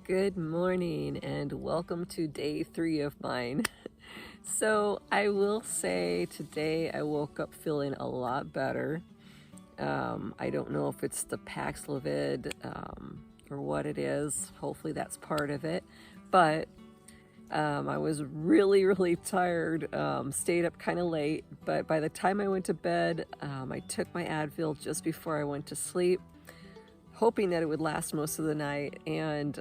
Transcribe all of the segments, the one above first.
Good morning and welcome to day 3 of mine. So I will say today I woke up feeling a lot better. I don't know if it's the Paxlovid or what it is. Hopefully that's part of it. But I was really tired, stayed up kind of late. But by the time I went to bed, I took my Advil just before I went to sleep, hoping that it would last most of the night. And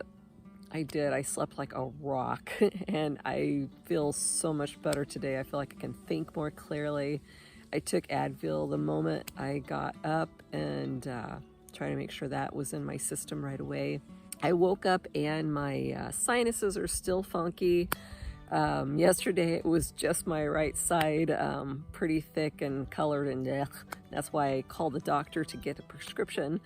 I did. I slept like a rock and I feel so much better today. I feel like I can think more clearly. I took Advil the moment I got up and trying to make sure that was in my system right away. I woke up and my sinuses are still funky. Yesterday it was just my right side, pretty thick and colored, and that's why I called the doctor to get a prescription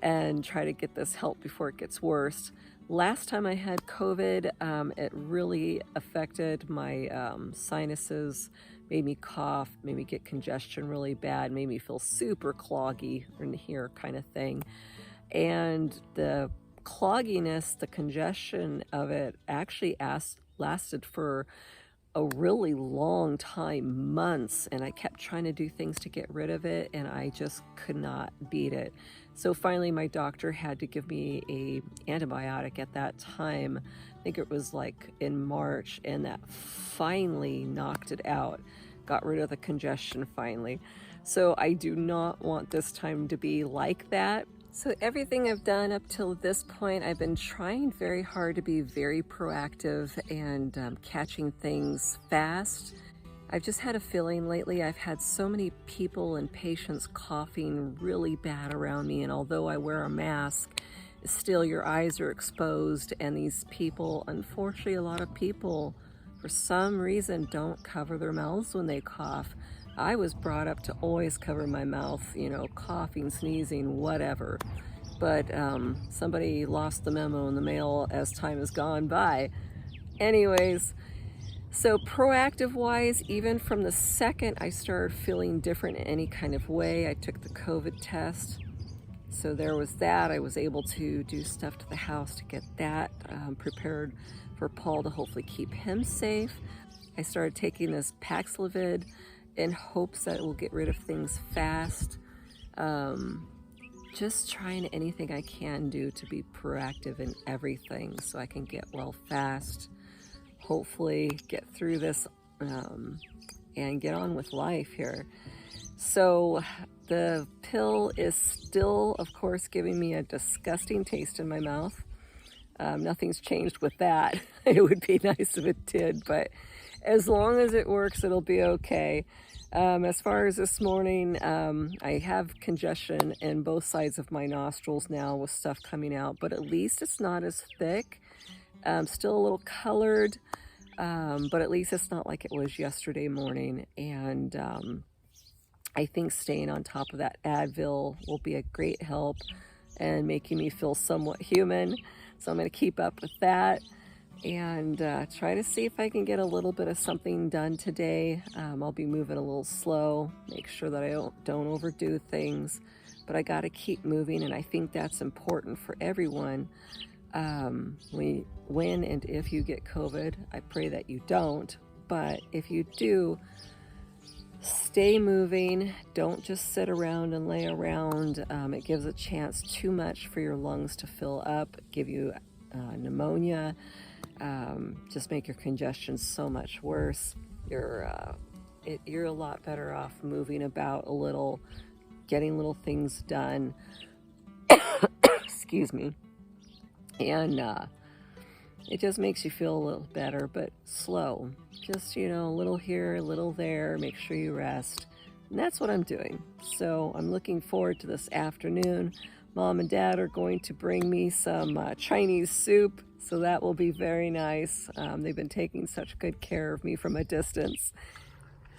and try to get this help before it gets worse. Last time I had COVID, it really affected my sinuses, made me cough, made me get congestion really bad, made me feel super cloggy in here kind of thing. And the clogginess, the congestion of it actually lasted for a really long time, months, and I kept trying to do things to get rid of it and I just could not beat it. So finally my doctor had to give me a antibiotic at that time. I think it was like in March, and that finally knocked it out, got rid of the congestion finally. So I do not want this time to be like that. So everything I've done up till this point, I've been trying very hard to be very proactive and catching things fast. I've just had a feeling lately I've had so many people and patients coughing really bad around me, and although I wear a mask, still your eyes are exposed, and these people, unfortunately a lot of people, for some reason don't cover their mouths when they cough. I was brought up to always cover my mouth, coughing, sneezing, whatever. But somebody lost the memo in the mail as time has gone by. Anyways, so proactive wise, even from the second I started feeling different in any kind of way, I took the COVID test. So there was that. I was able to do stuff to the house to get that prepared for Paul to hopefully keep him safe. I started taking this Paxlovid in hopes that it will get rid of things fast. Just trying anything I can do to be proactive in everything so I can get well fast, hopefully get through this and get on with life here. So the pill is still, of course, giving me a disgusting taste in my mouth. Nothing's changed with that. It would be nice if it did, but as long as it works, it'll be okay. As far as this morning, I have congestion in both sides of my nostrils now with stuff coming out, but at least it's not as thick. Still a little colored, but at least it's not like it was yesterday morning. And I think staying on top of that Advil will be a great help and making me feel somewhat human. So I'm going to keep up with that and try to see if I can get a little bit of something done today. I'll be moving a little slow, make sure that I don't overdo things, but I got to keep moving, and I think that's important for everyone. When and if you get COVID, I pray that you don't, but if you do, stay moving. Don't just sit around and lay around. It gives a chance too much for your lungs to fill up, give you pneumonia, just make your congestion so much worse. You're a lot better off moving about a little, getting little things done. Excuse me. And it just makes you feel a little better, but slow. Just, a little here, a little there, make sure you rest. And that's what I'm doing. So I'm looking forward to this afternoon. Mom and Dad are going to bring me some Chinese soup, so that will be very nice. They've been taking such good care of me from a distance.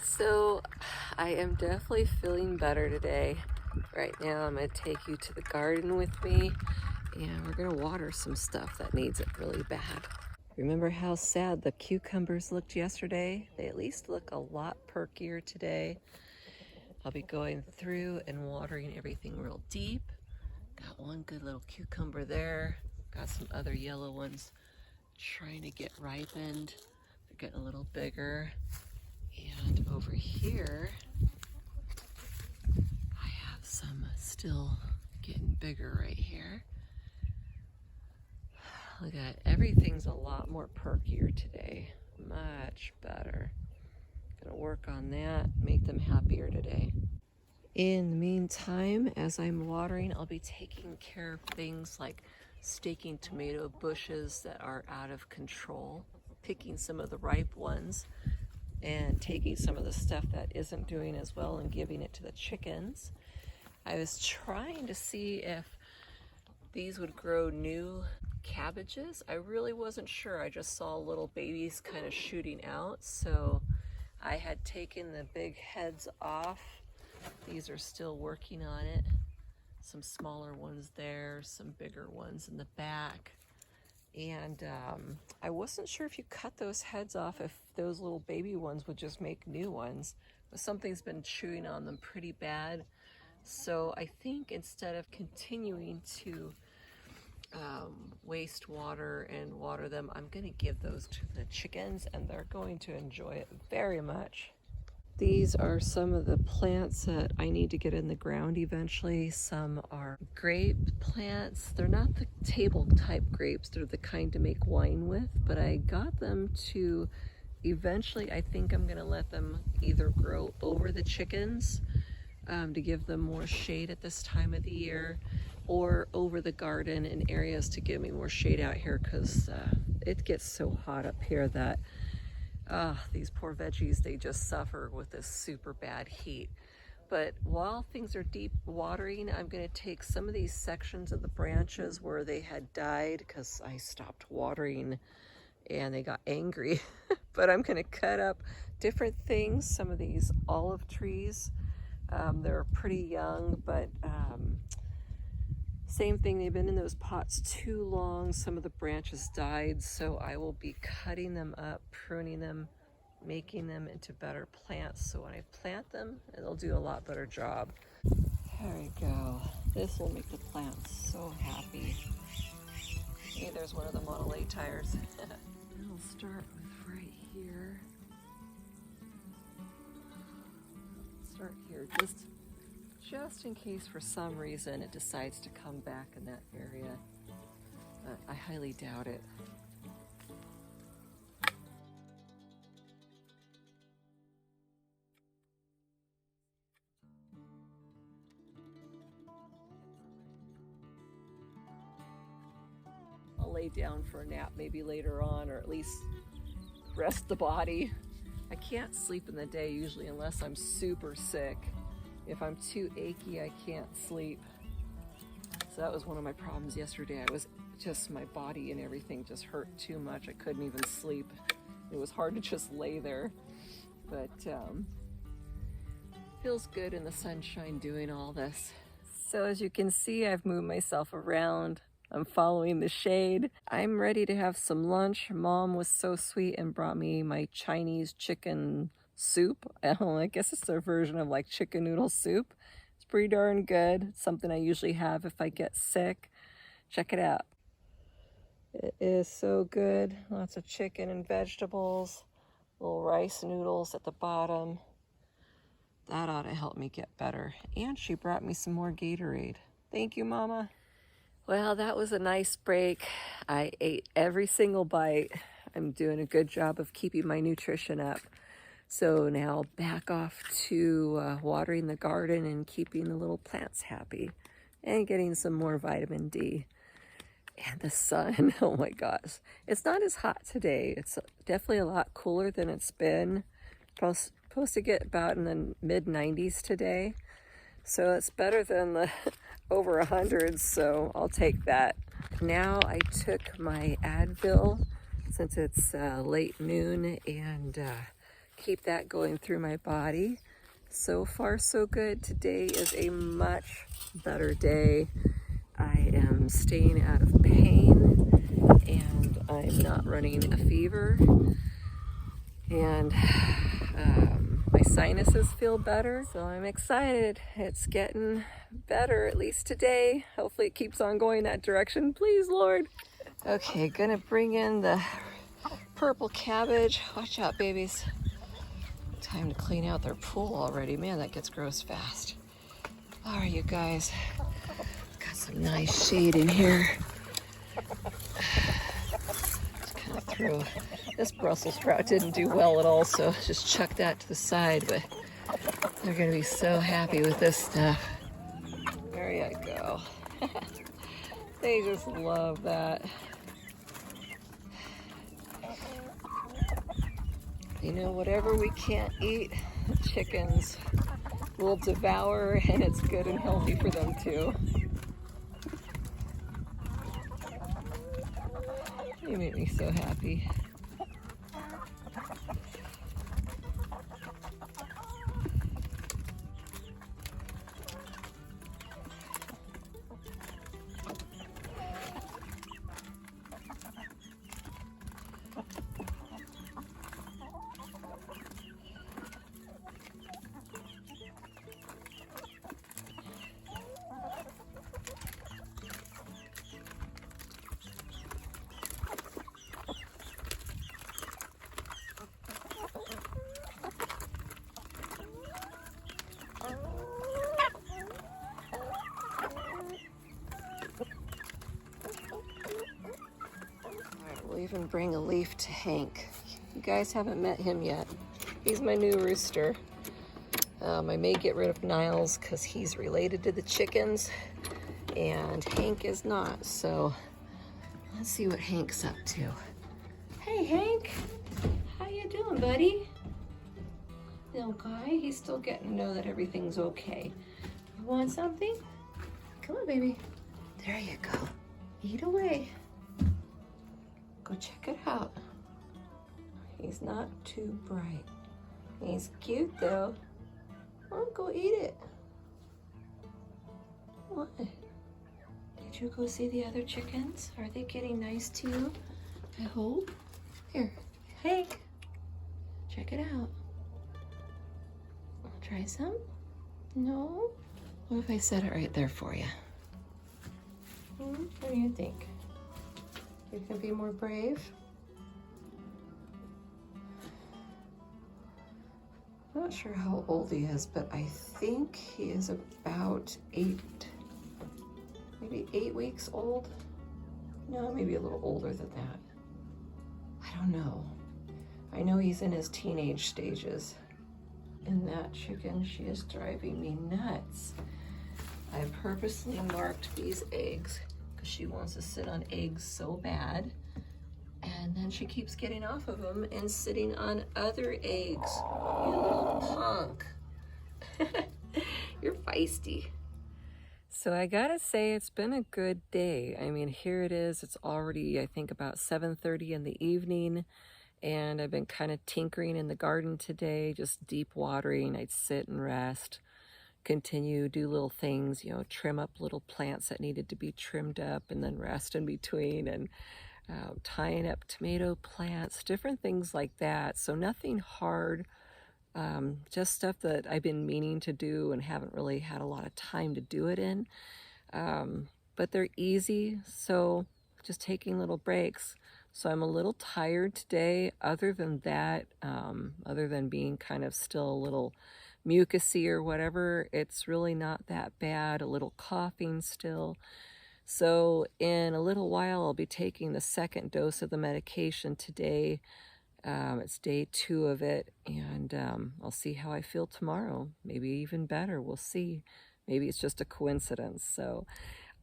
So I am definitely feeling better today. Right now I'm going to take you to the garden with me, and we're going to water some stuff that needs it really bad. Remember how sad the cucumbers looked yesterday? They at least look a lot perkier today. I'll be going through and watering everything real deep. Got one good little cucumber there. Got some other yellow ones trying to get ripened. They're getting a little bigger. And over here, I have some still getting bigger right here. Look at it. Everything's a lot more perkier today. Much better. Gonna work on that, make them happier today. In the meantime, as I'm watering, I'll be taking care of things like staking tomato bushes that are out of control, picking some of the ripe ones, and taking some of the stuff that isn't doing as well and giving it to the chickens. I was trying to see if these would grow new cabbages. I really wasn't sure. I just saw little babies kind of shooting out, so I had taken the big heads off. These are still working on it. Some smaller ones there, some bigger ones in the back. And I wasn't sure if you cut those heads off, if those little baby ones would just make new ones. But something's been chewing on them pretty bad. So I think instead of continuing to waste water and water them, I'm going to give those to the chickens, and they're going to enjoy it very much. These are some of the plants that I need to get in the ground eventually. Some are grape plants. They're not the table type grapes. They're the kind to make wine with, but I got them to eventually, I think I'm gonna let them either grow over the chickens to give them more shade at this time of the year, or over the garden in areas to give me more shade out here, because it gets so hot up here that these poor veggies, they just suffer with this super bad heat. But while things are deep watering, I'm going to take some of these sections of the branches where they had died because I stopped watering and they got angry. But I'm going to cut up different things. Some of these olive trees, they're pretty young, but same thing, they've been in those pots too long. Some of the branches died, so I will be cutting them up, pruning them, making them into better plants. So when I plant them, it'll do a lot better job. There we go. This will make the plants so happy. Hey, there's one of them on lay tires. I'll start with right here. Start here, just in case for some reason it decides to come back in that area. I highly doubt it. I'll lay down for a nap maybe later on, or at least rest the body. I can't sleep in the day usually unless I'm super sick. If I'm too achy, I can't sleep. So that was one of my problems yesterday. I was just, my body and everything just hurt too much. I couldn't even sleep. It was hard to just lay there. But feels good in the sunshine doing all this. So as you can see, I've moved myself around. I'm following the shade. I'm ready to have some lunch. Mom was so sweet and brought me my Chinese chicken soup. I guess it's their version of like chicken noodle soup. It's pretty darn good. It's something I usually have if I get sick. Check it out. It is so good. Lots of chicken and vegetables. Little rice noodles at the bottom. That ought to help me get better. And she brought me some more Gatorade. Thank you, Mama. Well, that was a nice break. I ate every single bite. I'm doing a good job of keeping my nutrition up. So now back off to watering the garden and keeping the little plants happy and getting some more vitamin D. And the sun, oh my gosh. It's not as hot today. It's definitely a lot cooler than it's been. Supposed to get about in the mid-90s today. So it's better than the over 100s, so I'll take that. Now I took my Advil since it's late noon and keep that going through my body. So far so good. Today is a much better day. I am staying out of pain and I'm not running a fever, and my my sinuses feel better. So I'm excited. It's getting better, at least today. Hopefully it keeps on going that direction. Please, Lord. Okay, gonna bring in the purple cabbage. Watch out, babies. Time to clean out their pool already. Man, that gets gross fast. All right, you guys. Got some nice shade in here. Just kind of throw. This Brussels sprout didn't do well at all, so just chuck that to the side, but they're gonna be so happy with this stuff. There you go. They just love that. You know, whatever we can't eat, the chickens will devour, and it's good and healthy for them too. You make me so happy. We'll even bring a leaf to Hank. You guys haven't met him yet. He's my new rooster. I may get rid of Niles because he's related to the chickens, and Hank is not. So let's see what Hank's up to. Hey, Hank. How you doing, buddy? Little guy, he's still getting to know that everything's okay. You want something? Come on, baby. There you go. Eat away. Go check it out. He's not too bright. He's cute though. Oh, go eat it. What? Did you go see the other chickens? Are they getting nice to you? I hope. Here, Hank. Check it out. Try some? No? What if I set it right there for you? What do you think? You can be more brave? I'm not sure how old he is, but I think he is about maybe 8 weeks old. No, maybe a little older than that. I don't know. I know he's in his teenage stages. And that chicken, she is driving me nuts. I purposely marked these eggs because she wants to sit on eggs so bad. And then she keeps getting off of them and sitting on other eggs. You little punk. You're feisty. So I gotta say, it's been a good day. I mean, here it is. It's already, I think, about 7:30 in the evening. And I've been kind of tinkering in the garden today, just deep watering. I'd sit and rest, continue, do little things, you know, trim up little plants that needed to be trimmed up, and then rest in between, and tying up tomato plants, different things like that. So nothing hard, just stuff that I've been meaning to do and haven't really had a lot of time to do it in. But they're easy, so just taking little breaks. So I'm a little tired today. Other than that, other than being kind of still a little mucusy or whatever, it's really not that bad. A little coughing still. So in a little while, I'll be taking the second dose of the medication today. It's day 2 of it, and I'll see how I feel tomorrow. Maybe even better. We'll see. Maybe it's just a coincidence. So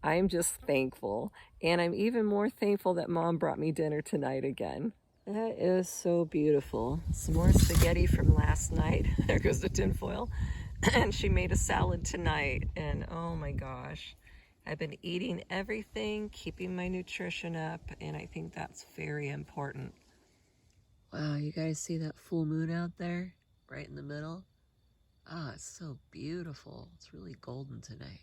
I'm just thankful. And I'm even more thankful that Mom brought me dinner tonight again. That is so beautiful. Some more spaghetti from last night. There goes the tinfoil. And she made a salad tonight. And oh my gosh, I've been eating everything, keeping my nutrition up, and I think that's very important. Wow, you guys see that full moon out there? Right in the middle? Ah, it's so beautiful. It's really golden tonight.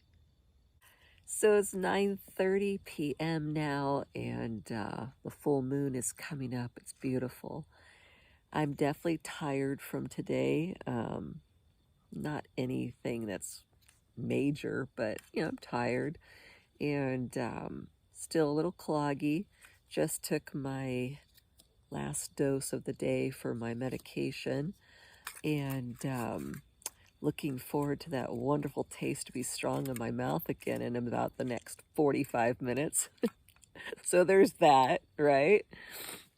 So it's 9:30 p.m. now, and the full moon is coming up. It's beautiful. I'm definitely tired from today. Not anything that's major, but I'm tired and still a little cloggy. Just took my last dose of the day for my medication, and looking forward to that wonderful taste to be strong in my mouth again in about the next 45 minutes. So there's that, right?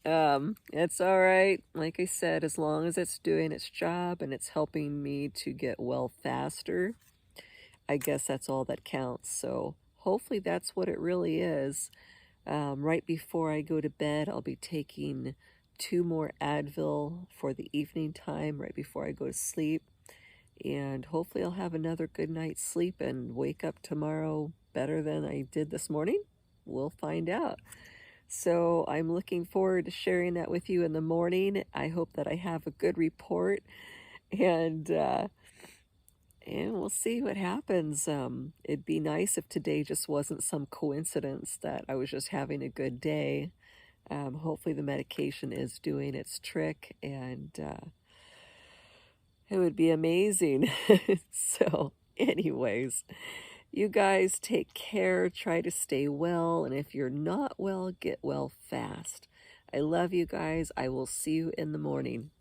It's all right. Like I said, as long as it's doing its job and it's helping me to get well faster, I guess that's all that counts. So hopefully that's what it really is. Right before I go to bed, I'll be taking 2 more Advil for the evening time, right before I go to sleep. And hopefully I'll have another good night's sleep and wake up tomorrow better than I did this morning. We'll find out. So I'm looking forward to sharing that with you in the morning. I hope that I have a good report, and we'll see what happens. It'd be nice if today just wasn't some coincidence that I was just having a good day. Hopefully the medication is doing its trick, and it would be amazing. So, anyways, you guys take care, try to stay well, and if you're not well, get well fast. I love you guys. I will see you in the morning.